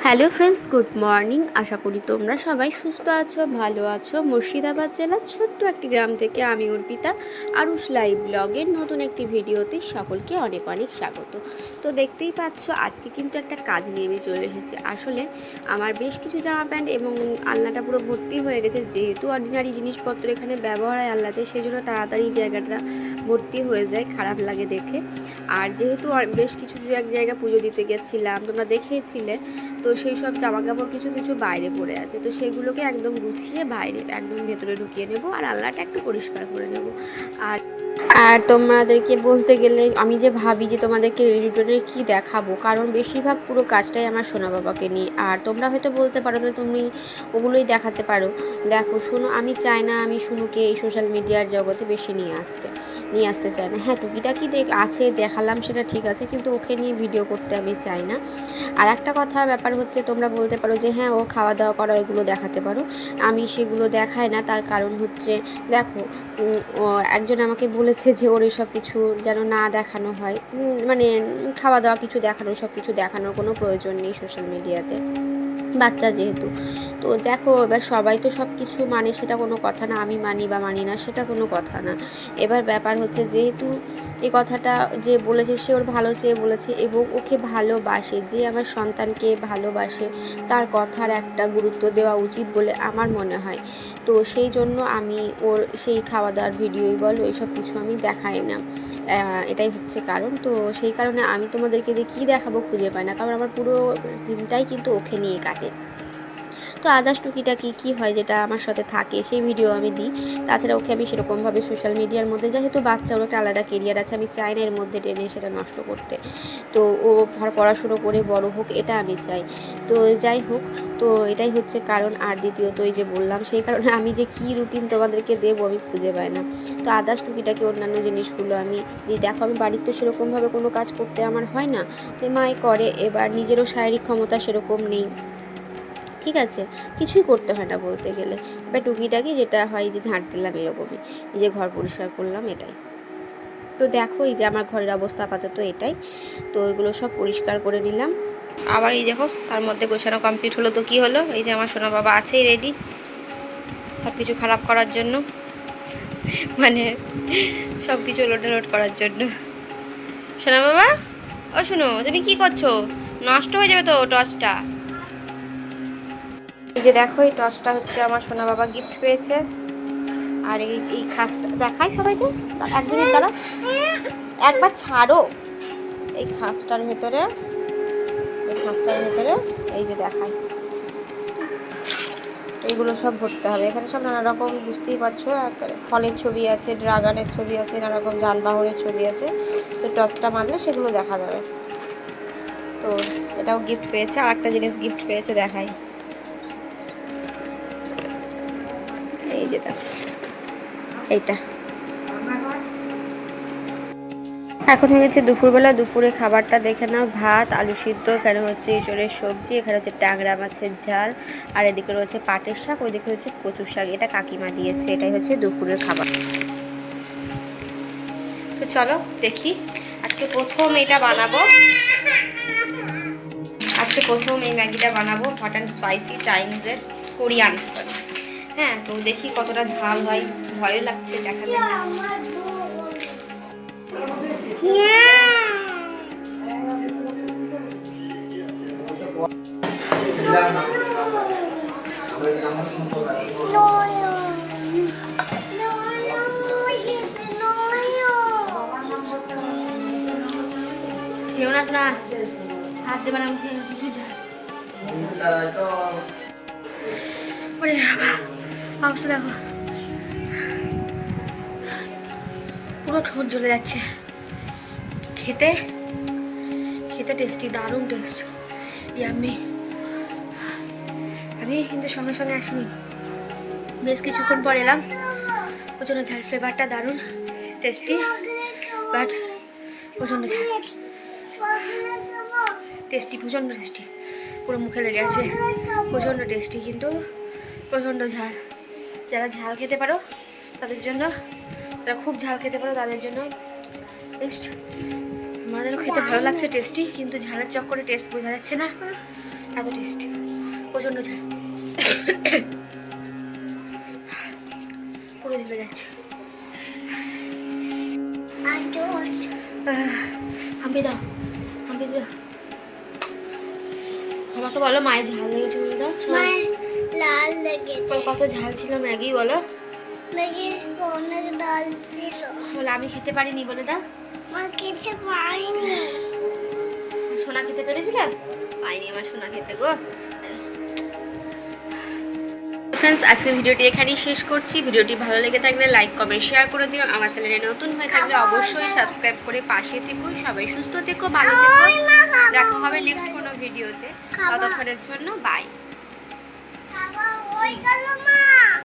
Hello friends, good morning. আশা করি তোমরা সবাই সুস্থ আছো, ভালো আছো। মুর্শিদাবাদ জেলার ছোট্ট একটি গ্রাম থেকে আমি অর্পিতা আরুষ লাইভ ব্লগের নতুন একটি ভিডিওতে সকলকে অনেক অনেক স্বাগত। তো দেখতেই পাচ্ছ, আজকে কিন্তু একটা কাজ নিয়ে আমি চলে এসেছি। আসলে আমার বেশ কিছু জামা প্যান্ট এবং আলনাটা পুরো ভর্তি হয়ে গেছে। যেহেতু অর্ডিনারি জিনিসপত্র এখানে ব্যবহার হয় আলনাতে, সেই জন্য তাড়াতাড়ি জায়গাটা ভর্তি হয়ে যায়, খারাপ লাগে দেখে। আর যেহেতু বেশ কিছু এক জায়গায় পুজো দিতে গেছিলাম, তোমরা দেখেছিলে, তো সেই সব জামা কাপড় কিছু কিছু বাইরে পড়ে আছে। তো সেগুলোকে একদম গুছিয়ে বাইরে একদম ভেতরে ঢুকিয়ে নেব, আর আলনাটা একটু পরিষ্কার করে নেব। আর আর তোমাদেরকে বলতে গেলে আমি যে ভাবি যে তোমাদেরকে রিলেটেড কী দেখাবো, কারণ বেশিরভাগ পুরো কাজটাই আমার সোনা বাবাকে নিয়ে। আর তোমরা হয়তো বলতে পারো যে তুমি ওগুলোই দেখাতে পারো। দেখো শোনো, আমি চাই না আমি শুনুকে এই সোশ্যাল মিডিয়ার জগতে বেশি নিয়ে আসতে চাই না। হ্যাঁ, টুকিটাকি আছে দেখালাম, সেটা ঠিক আছে, কিন্তু ওকে নিয়ে ভিডিও করতে আমি চাই না। আর একটা কথা ব্যাপার হচ্ছে, তোমরা বলতে পারো যে হ্যাঁ ও খাওয়া দাওয়া করা এগুলো দেখাতে পারো, আমি সেগুলো দেখাই না। তার কারণ হচ্ছে, দেখো একজন আমাকে বলেছে যে ওর এসব কিছু যেন না দেখানো হয়, মানে খাওয়া দাওয়া কিছু দেখানো, সব কিছু দেখানোর কোনো প্রয়োজন নেই সোশ্যাল মিডিয়াতে, বাচ্চা যেহেতু। তো দেখো, এবার সবাই তো সব কিছু মানে সেটা কোনো কথা না, আমি মানি বা মানি না সেটা কোনো কথা না। এবার ব্যাপার হচ্ছে, যেহেতু এই কথাটা যে বলেছে সে ওর ভালো চেয়ে বলেছে এবং ওকে ভালোবাসে, যে আমার সন্তানকে ভালোবাসে, তার কথার একটা গুরুত্ব দেওয়া উচিত বলে আমার মনে হয়। তো সেই জন্য আমি ওর সেই খাওয়া দাওয়ার ভিডিওই বলো, এইসব কিছু আমি দেখাই না। এটাই হচ্ছে কারণ। তো সেই কারণে আমি তোমাদেরকে যে কী দেখাবো খুঁজে পাই না, কারণ আমার পুরো দিনটাই কিন্তু ওকে নিয়ে কাটে। তো আদার্স টুকিটাকি কী হয় যেটা আমার সাথে থাকে সেই ভিডিও আমি দিই। তাছাড়া ওকে আমি সেরকমভাবে সোশ্যাল মিডিয়ার মধ্যে, যেহেতু বাচ্চা, ওর একটা আলাদা কেরিয়ার আছে, আমি চাই না এর মধ্যে টেনে সেটা নষ্ট করতে। তো ও পড়াশুনো করে বড় হোক, এটা আমি চাই। তো যাই হোক, তো এটাই হচ্ছে কারণ। আর দ্বিতীয়ত এই যে বললাম, সেই কারণে আমি যে কী রুটিন তোমাদেরকে দেবো আমি খুঁজে পাই না। তো আদার্স টুকিটাকি অন্যান্য জিনিসগুলো আমি দিই। দেখো, আমি বাড়ির তো সেরকমভাবে কোনো কাজ করতে আমার হয় না, তো মাই করে। এবার নিজেরও শারীরিক ক্ষমতা সেরকম নেই, ঠিক আছে, কিছুই করতে হয় না বলতে গেলে। এবার টুকিটাকি যেটা হয়, যে ঝাঁট দিলাম এরকমই, এই যে ঘর পরিষ্কার করলাম, এটাই। তো দেখো, এই যে আমার ঘরের অবস্থা আপাতত এটাই। তো এগুলো সব পরিষ্কার করে নিলাম। আবার এই দেখো, তার মধ্যে গোছানো কমপ্লিট হলো। তো কি হলো, এই যে আমার সোনা বাবা আছেই রেডি সব কিছু খারাপ করার জন্য, মানে সব কিছু লোড করার জন্য। সোনা বাবা, ও শুনো, তুমি কি করছো? নষ্ট হয়ে যাবে তো টর্চটা। এই যে দেখো, এই টর্চটা হচ্ছে আমার সোনা বাবা গিফট পেয়েছে। আর এই খাঁজটা দেখাই সবাইকে, একদিনের দ্বারা একবার ছাড়ো। এই খাঁজটার ভেতরে, এই যে দেখাই, এইগুলো সব ভরতে হবে। এখানে সব নানা রকম, বুঝতেই পারছো, ফলের ছবি আছে, ড্রাগনের ছবি আছে, নানা রকম যানবাহনের ছবি আছে। তো টর্চটা মারলে সেগুলো দেখা যাবে। তো এটাও গিফট পেয়েছে। আর একটা জিনিস গিফট পেয়েছে, দেখাই। এই যে দেখো, এইটা। এখন হয়ে গেছে দুপুরবেলা। দুপুরে খাবারটা দেখে নাও, ভাত, আলু সিদ্ধ, এখানে হচ্ছে এঁচড়ের সবজি, এখানে হচ্ছে ট্যাংরা মাছের ঝাল, আর এদিকে রয়েছে পাটের শাক, ওইদিকে হচ্ছে কচুর শাক। এটা কাকিমা দিয়েছে। এটাই হচ্ছে দুপুরের খাবার। তো চলো দেখি, আজকে প্রথম এটা বানাবো। আজকে প্রথম এই ম্যাগিটা বানাবো, হট অ্যান্ড স্পাইসি চাইনিজের, কোরিয়ান সরি। হ্যাঁ, তো দেখি কতটা ঝাল হয়, ভয়ও লাগছে, দেখা যাক। খেও না তোরা, হাত দেবে না মুখে, কিছু ঝাল। ওরে বাবা, অবস্থা দেখো, পুরো ঠোঁট জ্বলে যাচ্ছে। খেতে খেতে টেস্টি, দারুণ টেস্ট, ইয়াম্মি। আমি কিন্তু সঙ্গে সঙ্গে আসিনি, বেশ কিছুক্ষণ পর এলাম। প্রচণ্ড ঝাল, ফ্লেভারটা দারুণ টেস্টি, বাট প্রচণ্ড ঝাল। টেস্টি, প্রচণ্ড টেস্টি, পুরো মুখে লেগে আছে। প্রচণ্ড টেস্টি, কিন্তু প্রচণ্ড ঝাল। যারা ঝাল খেতে পারো তাদের জন্য, যারা খুব ঝাল খেতে পারো তাদের জন্য টেস্ট। আমাদেরও খেতে ভালো লাগছে, টেস্টি, কিন্তু ঝালের চক্করে টেস্ট বোঝা যাচ্ছে না। এত টেস্টি, প্রচণ্ড ঝাল, পুরো ঝুলে যাচ্ছে। হাম্পি দাও, হাম্পি দাও। আমাকে বলো মায়ের ঝাল লেগেছে বলে দাও। লাল লেগেছে। কত ঝাল ছিল ম্যাগি বলো? ম্যাগি অনেক ডাল ছিল। বলে আমি খেতে পারিনি বলে দাও। মা খেতে পারিনি। সোনা খেতে পেরেছিলাম? পাইনি আমার সোনা খেতে গো। ফ্রেন্ডস, আজকের ভিডিওটি এখানেই শেষ করছি। ভিডিওটি ভালো লেগে থাকলে লাইক কমেন্ট শেয়ার করে দিও। আমার চ্যানেলে নতুন হয়ে থাকলে অবশ্যই সাবস্ক্রাইব করে পাশে থেকো। সবাই সুস্থ থেকো, ভালো থেকো। দেখা হবে নেক্সট কোনো ভিডিওতে। ততক্ষণের জন্য বাই।